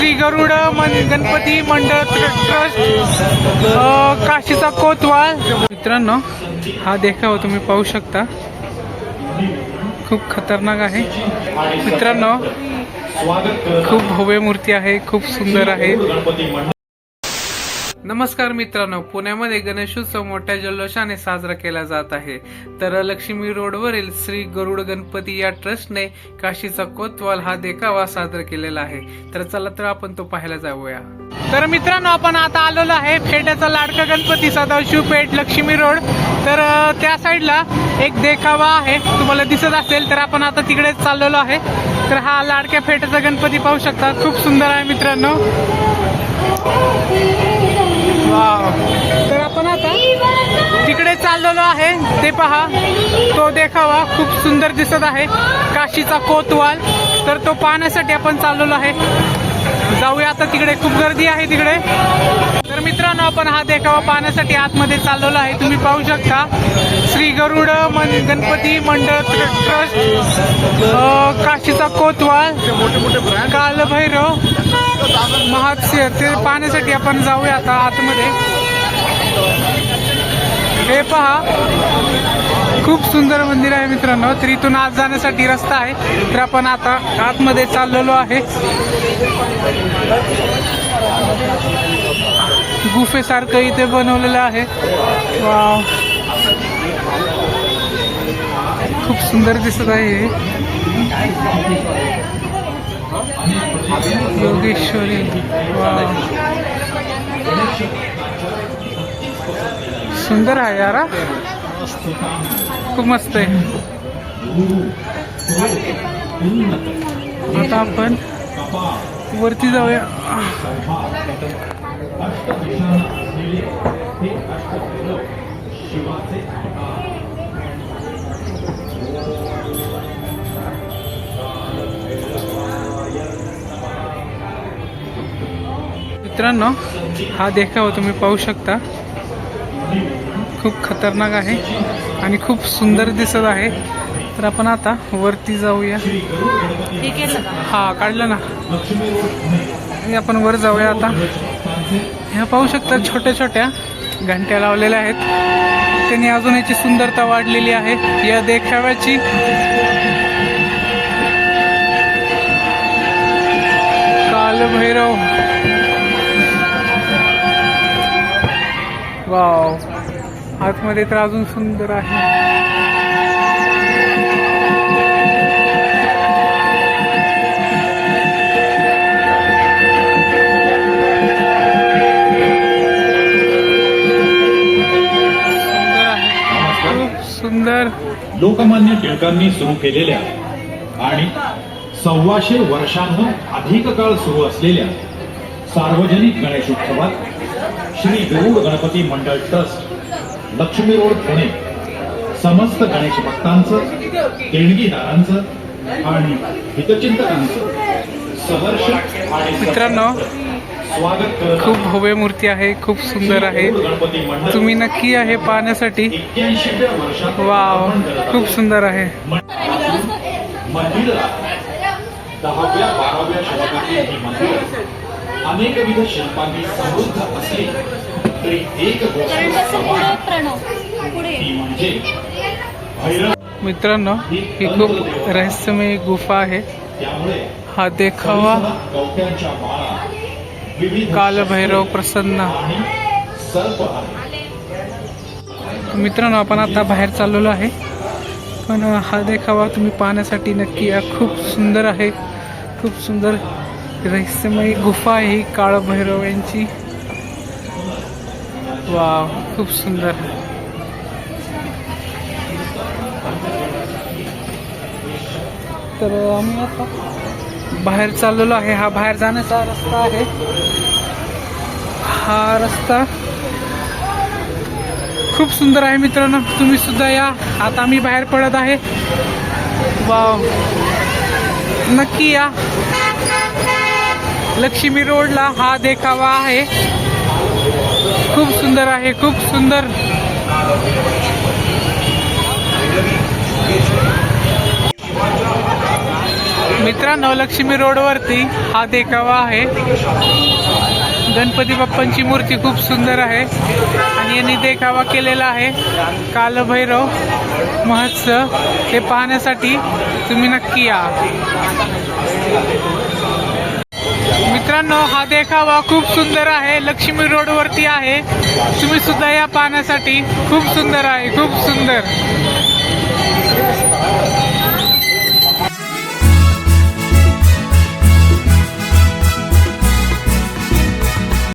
श्री गरुड गणपती मंडळ ट्रस्ट काशीचा कोतवाल। मित्रांनो हा देखावा तुम्ही पाहू शकता, खूप खतरनाक आहे मित्रांनो, खूप भव्य मूर्ती आहे, खूप सुंदर आहे। नमस्कार मित्रांनो, पुण्यामध्ये गणेशोत्सव मोठ्या जल्लोषाने साजरा केला जात आहे। तर लक्ष्मी रोडवरील श्री गरुड गणपती या ट्रस्टने काशीचा कोतवाल हा देखावा साजरा केलेला आहे। तर चला तर आपण तो पाहायला जाऊया। तर मित्रांनो आपण आता आलेलो आहे फेट्याचा लाडका गणपती सदाशिव पेठ लक्ष्मी रोड। तर त्या साईडला एक देखावा आहे, तुम्हाला दिसत असेल तर आपण आता तिकडे चाललेलो आहे। तर हा लाडक्या फेट्याचा गणपती पाहू शकता, खूप सुंदर आहे मित्रांनो। वाव, तर आपण आता तिकडे चाललेलो आहे, ते पहा तो देखावा खूप सुंदर दिसत आहे, काशीचा कोतवाल। तर तो पाहण्यासाठी आपण चाललेलो आहे, जाऊया आता तिकडे, खूप गर्दी आहे तिकडे। तर मित्रांनो आपण हा देखावा पाहण्यासाठी आतमध्ये चाललेलो आहे, तुम्ही पाहू शकता श्री गरुड गणपती मंडळ ट्रस्ट काशीचा कोतवाल कालभैरव महात्स्य, ते पाहण्यासाठी आपण जाऊया आता आतमध्ये। हे पहा खूप सुंदर मंदिर आहे मित्रांनो, तर इथून आत जाण्यासाठी रस्ता आहे। तर आपण आता आतमध्ये चाललेलो आहे, गुफेसारखं इथे बनवलेलं आहे। वाव, खूप सुंदर दिसत आहे। योगेश्वरी, वाव सुंदर आहे यार, खूप मस्त आहे। आता आपण वरती जाऊया। मित्रांनो हा देखावा तुम्ही पाहू शकता, खूप खतरनाक आहे आणि खूप सुंदर दिसत आहे। तर आपण आता वरती जाऊया। हा काढलं ना, आपण वर जाऊया आता। ह्या पाहू शकता छोट्या छोट्या घंट्या लावलेल्या आहेत, त्यांनी अजून याची सुंदरता वाढलेली आहे या देखाव्याची। कालभैरव, वाव, आतमध्ये तर अजून सुंदर आहे। सुंदर लोकमान्य टिळकांनी सुरू केलेल्या आणि 125 वर्षांहून अधिक काळ सुरू असलेल्या सार्वजनिक गणेशोत्सवात श्री गरुड गणपती मंडळ ट्रस्ट लक्ष्मी रोड पुणे समस्त गणेश भक्तांचं, देणगीदारांचं आणि हितचिंतकांचं सहर्ष आणि मित्रांनो स्वागत। खूप भव्य मूर्ती आहे, खूप सुंदर आहे, तुम्ही नक्की आहे पाहण्यासाठी। वाव, खूप सुंदर आहे। मंदिर 10व्या-12व्या शतकातील ही मंदिर अनेकविध शिल्पांनी समृद्ध असली तरी एक गोष्ट ती म्हणजे भैरव। मित्रांनो ही खूप रहस्यमय गुफा आहे। हा देखावा कालभैरव प्रसन्न। मित्रांनो आपण आता बाहेर चाललेलो आहे, पण हा देखावा तुम्ही पाहण्यासाठी नक्की या, खूप सुंदर आहे, खूप सुंदर रहस्यमय गुफा आहे ही कालभैरव यांची। वाव, खूप सुंदर। तर आम्ही आता बाहेर चाललेलो आहे, हा बाहेर जाण्याचा रस्ता आहे। हा रस्ता खूप सुंदर आहे मित्रांनो, तुम्ही सुद्धा या। आता आम्ही बाहेर पडत आहे। वाव, नक्की या, लक्ष्मी रोडला हा देखावा आहे, खूप सुंदर आहे, खूप सुंदर। मित्रांनो, लक्ष्मी रोडवरती हा देखावा आहे. गणपती बाप्पांची मूर्ती खूप सुंदर आहे आणि यांनी देखावा केलेला आहे कालभैरव महोत्सव. ते पाहण्यासाठी तुम्ही नक्की या. मित्रांनो, हा देखावा खूप सुंदर आहे. लक्ष्मी रोडवरती आहे. तुम्ही सुद्धा या पाहण्यासाठी. खूप सुंदर आहे, खूप सुंदर.